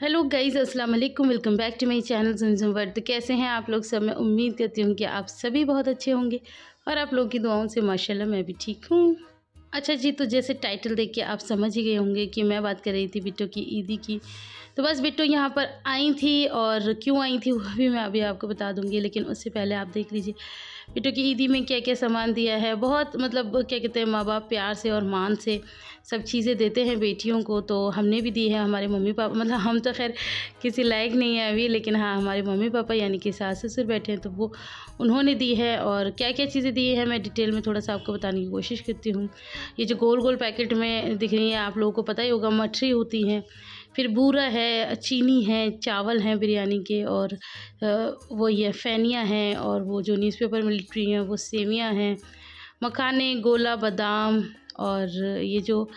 Hello guys, अस्सलाम वालेकुम। Welcome back to my channel Zamzam world. तो कैसे हैं आप लोग सब? मैं उम्मीद करती हूँ कि आप सभी बहुत अच्छे होंगे और आप लोगों की दुआओं से माशाल्लाह मैं भी ठीक हूँ। अच्छा जी, तो जैसे टाइटल देख के आप समझ ही गए होंगे कि मैं बात कर रही थी बिट्टो की ईदी की। तो बस बिट्टो यहाँ पर आई थी और क्यों आई थी वो भी मैं अभी आपको बता दूँगी, लेकिन उससे पहले आप देख लीजिए बिट्टो की ईदी में क्या-क्या सामान दिया है। बहुत मतलब क्या कहते हैं, माँ-बाप प्यार से और मान से सब चीज़ें देते हैं बेटियों को, तो हमने भी दी है। हमारे मम्मी-पापा मतलब हम तो ख़ैर किसी लायक नहीं है अभी, लेकिन हाँ, हमारे मम्मी-पापा यानी कि सास-ससुर बैठे हैं तो वो उन्होंने दी है। और क्या-क्या चीज़ें दी है मैं डिटेल में थोड़ा-सा आपको बताने की कोशिश करती हूँ। ये जो गोल-गोल पैकेट में दिख रही हैं आप लोगों को पता ही होगा, मठरी होती हैं, फिर बूरा है, चीनी है, चावल हैं बिरयानी के, और वो ये फैनिया हैं, और वो जो न्यूज़पेपर मिलिट्री हैं वो सेवियाँ हैं, मखाने, गोला, बादाम, और ये जो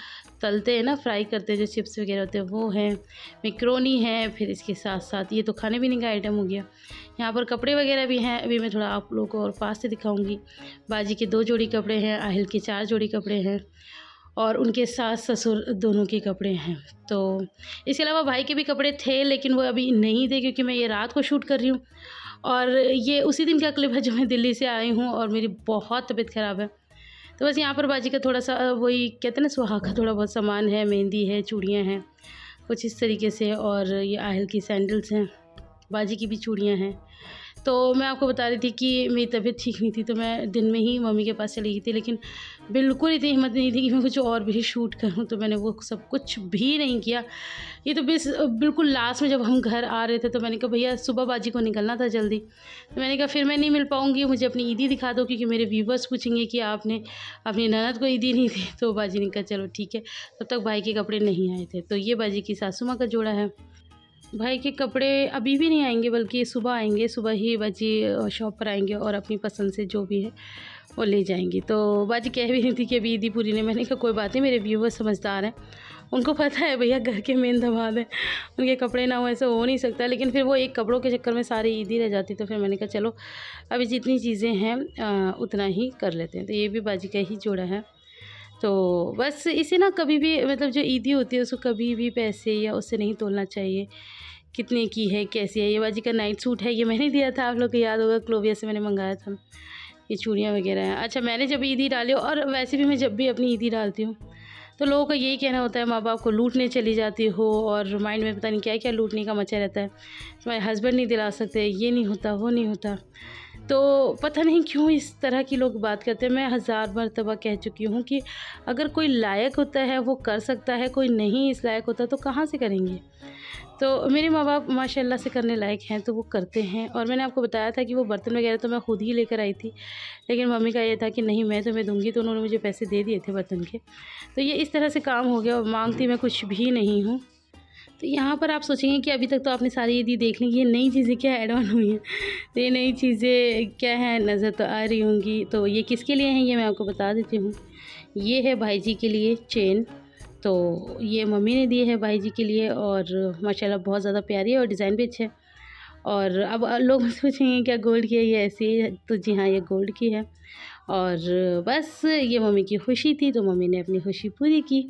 तलते हैं ना, फ्राई करते हैं जो चिप्स वगैरह होते हैं वो हैं, मैक्रोनी है, फिर इसके साथ-साथ ये तो खाने-पीने का आइटम हो गया। यहाँ पर कपड़े वगैरह भी हैं, अभी मैं थोड़ा आप लोगों को और पास से दिखाऊँगी। बाजी के 2 जोड़ी कपड़े हैं, आहिल के 4 जोड़ी कपड़े हैं, और उनके सास-ससुर दोनों के कपड़े हैं। तो इसके अलावा भाई के भी कपड़े थे, लेकिन वो अभी नहीं थे क्योंकि मैं ये रात को शूट कर रही हूँ, और ये उसी दिन का क्लिप है जो मैं दिल्ली से आई हूँ और मेरी बहुत तबीयत ख़राब है। तो बस यहाँ पर बाजी का थोड़ा-सा वही कहते हैं ना, सुहाग का थोड़ा बहुत सामान है, मेहंदी है, चूड़ियाँ हैं, कुछ इस तरीके से, और ये आहिल की सैंडल्स हैं, बाजी की भी चूड़ियाँ हैं। तो मैं आपको बता रही थी कि मेरी तबीयत ठीक नहीं थी, तो मैं दिन में ही मम्मी के पास चली गई थी, लेकिन बिल्कुल इतनी हिम्मत नहीं थी कि मैं कुछ और भी शूट करूँ, तो मैंने वो सब कुछ भी नहीं किया। ये तो बिल्कुल लास्ट में जब हम घर आ रहे थे तो मैंने कहा भैया सुबह बाजी को निकलना था जल्दी, तो मैंने कहा फिर मैं नहीं मिल पाऊँगी, मुझे अपनी ईदी दिखा दो, क्योंकि मेरे व्यूवर्स पूछेंगे कि आपने अपनी ननद को ईदी नहीं दी। तो बाजी ने कहा चलो ठीक है, तब तक भाई के कपड़े नहीं आए थे। तो ये बाजी की सासू माँ का जोड़ा है। भाई के कपड़े अभी भी नहीं आएँगे, बल्कि सुबह आएँगे, सुबह ही बाजी शॉप पर आएँगे और अपनी पसंद से जो भी है वो ले जाएँगी। तो बाजी कह भी रही थी कि अभी ईदी पूरी नहीं। मैंने कहा कोई बात नहीं, मेरे व्यूअर्स समझदार हैं, उनको पता है भैया घर के मेन दामाद हैं, उनके कपड़े ना हो ऐसा हो नहीं सकता। लेकिन फिर वो एक कपड़ों के चक्कर में सारी ईदी रह जाती, तो फिर मैंने कहा चलो अभी जितनी चीज़ें हैं उतना ही कर लेते हैं। तो ये भी बाजी का ही जोड़ा है। तो बस इसे ना कभी भी मतलब जो ईदी होती है उसको कभी भी पैसे या उससे नहीं तोलना चाहिए, कितने की है, कैसी है। ये बाजी का नाइट सूट है, ये मैंने दिया था, आप लोग को याद होगा, क्लोविया से मैंने मंगाया था। ये चूड़ियाँ वगैरह हैं। अच्छा, मैंने जब ईदी डाली, और वैसे भी मैं जब भी अपनी ईदी डालती हूँ तो लोगों का यही कहना होता है माँ बाप को लूटने चली जाती हो, और माइंड में पता नहीं क्या क्या लूटने का मचा रहता है, तुम्हारे हस्बैंड नहीं दिला सकते, ये नहीं होता, वो नहीं होता। तो पता नहीं क्यों इस तरह की लोग बात करते हैं। मैं हज़ार मर्तबा कह चुकी हूँ कि अगर कोई लायक होता है वो कर सकता है, कोई नहीं इस लायक होता तो कहाँ से करेंगे। तो मेरे माँ-बाप माशाल्लाह से करने लायक हैं तो वो करते हैं। और मैंने आपको बताया था कि वो बर्तन वगैरह तो मैं खुद ही लेकर आई थी, लेकिन मम्मी का ये था कि नहीं मैं तुम्हें दूँगी, तो उन्होंने मुझे पैसे दे दिए थे बर्तन के। तो ये इस तरह से काम हो गया, और माँगती मैं कुछ भी नहीं हूँ। तो यहाँ पर आप सोचेंगे कि अभी तक तो आपने सारी यदि देख ली, ये नई चीज़ें क्या ऐड ऑन हुई हैं। तो ये नई चीज़ें क्या हैं, नज़र तो आ रही होंगी। तो ये किसके लिए हैं ये मैं आपको बता देती हूँ। ये है भाई जी के लिए चेन, तो ये मम्मी ने दी है भाई जी के लिए, और माशाल्लाह बहुत ज़्यादा प्यारी है और डिज़ाइन भी अच्छा है। और अब लोग मुझसे पूछेंगे क्या गोल्ड की है ये ऐसी है? तो जी हाँ, ये गोल्ड की है। और बस ये मम्मी की खुशी थी तो मम्मी ने अपनी खुशी पूरी की।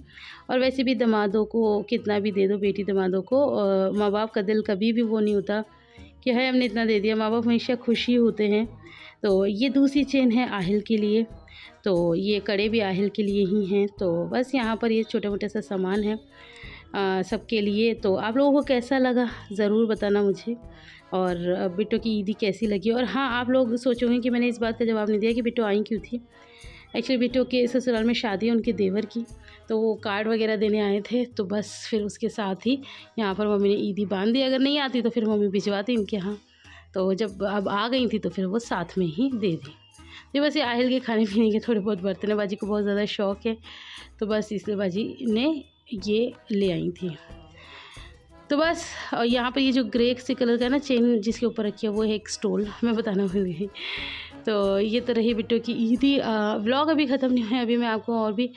और वैसे भी दामादों को कितना भी दे दो, बेटी दामादों को, माँ बाप का दिल कभी भी वो नहीं होता कि हाय हमने इतना दे दिया, माँ बाप हमेशा खुशी होते हैं। तो ये दूसरी चेन है आहिल के लिए, तो ये कड़े भी आहिल के लिए ही हैं। तो बस यहाँ पर ये छोटे-मोटे सा सामान है सबके लिए। तो आप लोगों को कैसा लगा ज़रूर बताना मुझे, और बिट्टो की ईदी कैसी लगी। और हाँ, आप लोग सोचोगे कि मैंने इस बात का जवाब नहीं दिया कि बिट्टो आई क्यों थी। एक्चुअली बिट्टो के ससुराल में शादी है उनके देवर की, तो वो कार्ड वगैरह देने आए थे, तो बस फिर उसके साथ ही यहाँ पर मम्मी ने ईदी बांध दी। अगर नहीं आती तो फिर मम्मी भिजवाती इनके यहाँ, तो जब अब आ गई थी तो फिर वो साथ में ही दे दी। तो बस ये आहिल के खाने पीने के थोड़े बहुत बर्तन है, बाजी को बहुत ज़्यादा शौक़ है, तो बस इसलिए बाजी ने ये ले आई थी। तो बस यहाँ पर ये जो ग्रे से कलर का ना चेन जिसके ऊपर रखी है वो है एक स्टोल, मैं बताना भूल गई। तो ये तो रही बिट्टो की ईदी। व्लॉग अभी ख़त्म नहीं हुआ है, अभी मैं आपको और भी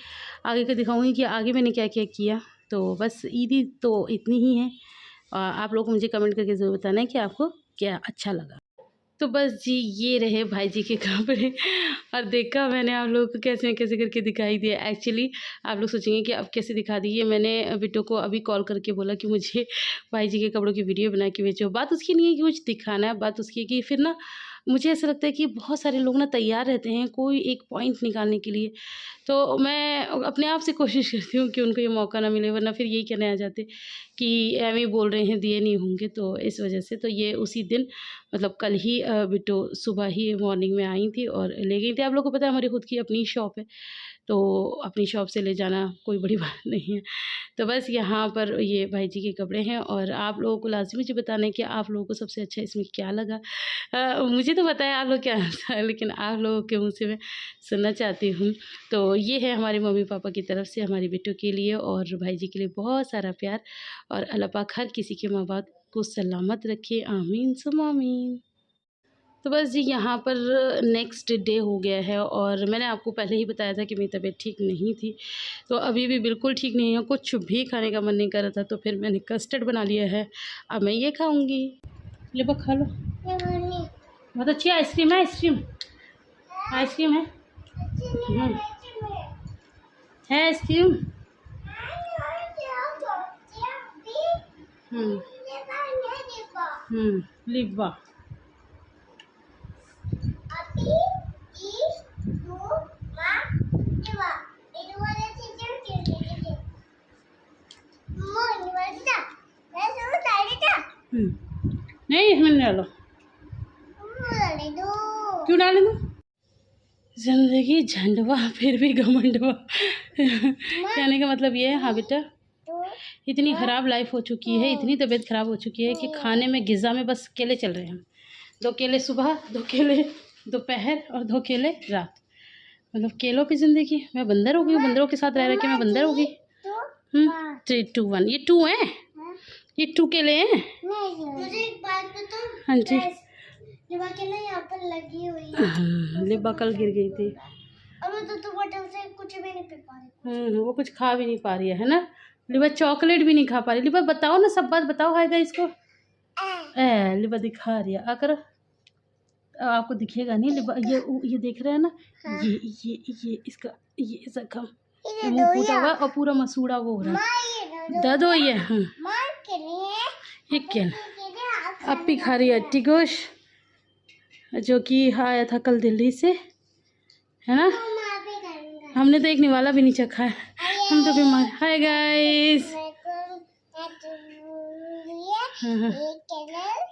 आगे का दिखाऊंगी कि आगे मैंने क्या क्या किया। तो बस ईदी तो इतनी ही है। आप लोग मुझे कमेंट करके ज़रूर बताना है कि आपको क्या अच्छा लगा। तो बस जी ये रहे भाई जी के कपड़े। और देखा मैंने आप लोगों को कैसे कैसे करके दिखाई दिया। एक्चुअली आप लोग सोचेंगे कि अब कैसे दिखा दी है। मैंने बिट्टू को अभी कॉल करके बोला कि मुझे भाई जी के कपड़ों की वीडियो बना के भेजो। बात उसकी नहीं है कि कुछ दिखाना है, बात उसकी है कि फिर ना मुझे ऐसा लगता है कि बहुत सारे लोग ना तैयार रहते हैं कोई एक पॉइंट निकालने के लिए, तो मैं अपने आप से कोशिश करती हूँ कि उनको ये मौका ना मिले, वरना फिर यही कहने आ जाते कि एम ही बोल रहे हैं दिए नहीं होंगे। तो इस वजह से तो ये उसी दिन मतलब कल ही बिट्टू सुबह ही मॉर्निंग में आई थी और ले गई थी। आप लोगों को पता है हमारी खुद की अपनी शॉप है, तो अपनी शॉप से ले जाना कोई बड़ी बात नहीं है। तो बस यहाँ पर ये भाई जी के कपड़े हैं और आप लोगों को लाजमी मुझे बताना है कि आप लोगों को सबसे अच्छा इसमें क्या लगा। मुझे तो पता है आप लोग क्या आंसर है, लेकिन आप लोगों के मुँह से मैं सुनना चाहती हूँ। तो ये है हमारे मम्मी पापा की तरफ से हमारी बिट्टू के लिए और भाई जी के लिए बहुत सारा प्यार, और अल्लाह पाक हर किसी के माँ बाप को सलामत रखे, आमीन सुम आमीन। तो बस जी यहाँ पर नेक्स्ट डे हो गया है और मैंने आपको पहले ही बताया था कि मेरी तबीयत ठीक नहीं थी, तो अभी भी बिल्कुल ठीक नहीं है, कुछ भी खाने का मन नहीं कर रहा था। तो फिर मैंने कस्टर्ड बना लिया है, अब मैं ये खाऊंगी। ले बा खा लो, बहुत अच्छी आइसक्रीम है, आइसक्रीम आइसक्रीम है आइसक्रीम। लिब्बा नहीं इसमें डालो, क्यों डाले दूँ? जिंदगी झंडवा फिर भी घमंडवा। कहने का मतलब ये है। हाँ बेटा, इतनी ख़राब लाइफ हो चुकी है, इतनी तबीयत ख़राब हो चुकी है कि खाने में ग़िज़ा में बस केले चल रहे हैं। 2 केले सुबह, 2 केले दोपहर और 2 केले रात, मतलब केलों की ज़िंदगी। मैं बंदर हो गई हूँ, बंदरों के साथ रह के मैं बंदर हो गई। 3 2 1 ये 2 हैं, ये 2 केले हैं। मुझे एक बात बताओ। हाँ जी, लिबा के ना यहाँ पर लगी हुई है। लिबा कल गिर गई थी और मैं तो बोतल से कुछ भी नहीं पी पा रही। वो कुछ खा भी नहीं पा रही है ना। लिबा चॉकलेट भी नहीं खा पा रही। लिबा बताओ ना, सब बात बताओ। हाय गाइस को लिबा दिखा रही है, आकर आपको दिखेगा नहीं। लिबा ये देख रहे हैं ना। हाँ। ये इसका ये जख्म, मुंह फूटा हुआ और पूरा मसूड़ा वो हो रहा है, दर्द हो ये। हाँ ये क्या अपी खा रही है अट्टी गोश्त, जो कि आया था कल दिल्ली से, है ना। हमने तो एक निवाला भी नहीं चखा है, हम तो बीमार। हाय गाइस,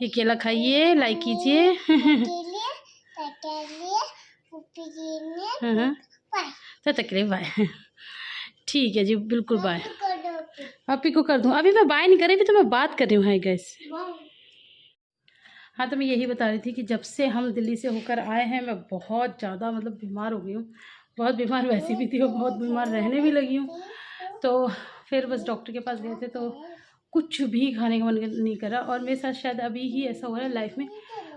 ये केला खाइए, लाइक कीजिए। तो तकरीब बाय। ठीक है जी, बिल्कुल बाय। आपी को कर दूँ? अभी मैं बाय नहीं कर रही, अभी तो मैं बात कर रही हूँ। हाय गाइस, हाँ तो मैं यही बता रही थी कि जब से हम दिल्ली से होकर आए हैं मैं बहुत ज़्यादा मतलब बीमार हो गई हूँ। बहुत बीमार वैसी भी थी और बहुत बीमार रहने भी लगी हूँ। तो फिर बस डॉक्टर के पास गए थे तो कुछ भी खाने का मन नहीं करा, और मेरे साथ शायद अभी ही ऐसा हो रहा है लाइफ में।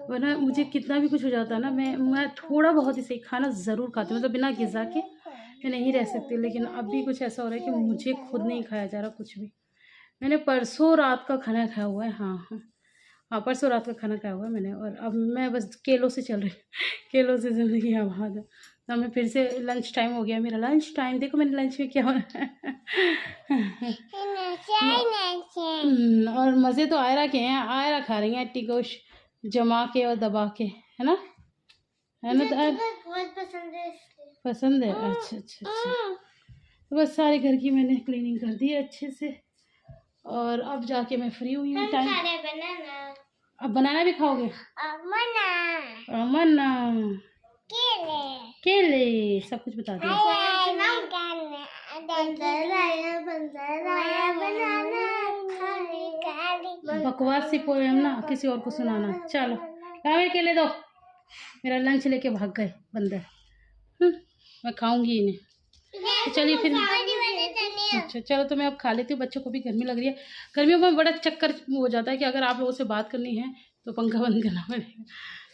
वरना मुझे कितना भी कुछ हो जाता है ना, मैं थोड़ा बहुत इसे खाना ज़रूर खाती हूँ, मतलब बिना ग़िज़ा के मैं नहीं रह सकती। लेकिन अभी कुछ ऐसा हो रहा है कि मुझे खुद नहीं खाया जा रहा कुछ भी। मैंने परसों रात का खाना खाया हुआ है। हाँ परसों रात का खाना खाया हुआ है मैंने, और अब मैं बस केलों से चल रही हूँ। केलों से ज़िंदगी आबाद है। तो मैं फिर से लंच टाइम हो गया मेरा। लंच टाइम देखो मेरे लंच में क्या हो रहा है। और मज़े तो आयरा के हैं, आयरा खा रही हैं अट्टी गोश्त जमा के और दबा के, है ना, है ना। तो बहुत पसंद है, पसंद है। अच्छा अच्छा अच्छा। तो बस सारे घर की मैंने क्लीनिंग कर दी है अच्छे से, और अब जाके मैं फ्री हुई हूँ। टाइम अब बनाना भी खाओगे? मना केले सब कुछ बता दिया। बकवास सी पोएम ना किसी और को सुनाना। चलो लाओ केले दो, मेरा लंच लेके भाग गए बंदर। मैं खाऊंगी इन्हें। तो चलिए फिर। अच्छा चलो, तो मैं अब खा लेती हूँ, बच्चों को भी गर्मी लग रही है। गर्मियों में बड़ा चक्कर हो जाता है कि अगर आप लोगों से बात करनी है तो पंखा बंद करना पड़ेगा।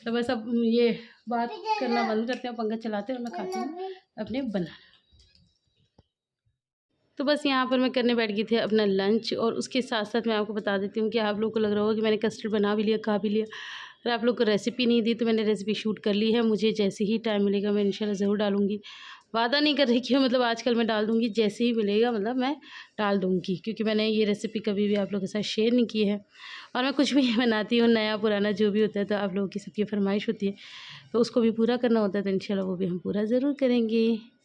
तो बस अब ये बात करना बंद करते हैं, पंखा चलाते हैं और मैं खाती हूँ अपने बनाना। तो बस यहाँ पर मैं करने बैठ गई थी अपना लंच। और उसके साथ साथ मैं आपको बता देती हूँ कि आप लोगों को लग रहा होगा कि मैंने कस्टर्ड बना भी लिया, खा भी लिया, और आप लोग को रेसिपी नहीं दी। तो मैंने रेसिपी शूट कर ली है। मुझे जैसे ही टाइम मिलेगा मैं इंशाल्लाह ज़रूर डालूँगी। वादा नहीं कर रही कि मतलब आजकल मैं डाल दूँगी, जैसे ही मिलेगा मतलब मैं डाल दूँगी, क्योंकि मैंने ये रेसिपी कभी भी आप लोगों के साथ शेयर नहीं की है। और मैं कुछ भी बनाती हूँ, नया पुराना जो भी होता है, तो आप लोगों की सबकी फ़रमाइश होती है, तो उसको भी पूरा करना होता है, तो इंशाल्लाह वो भी हम पूरा ज़रूर करेंगे।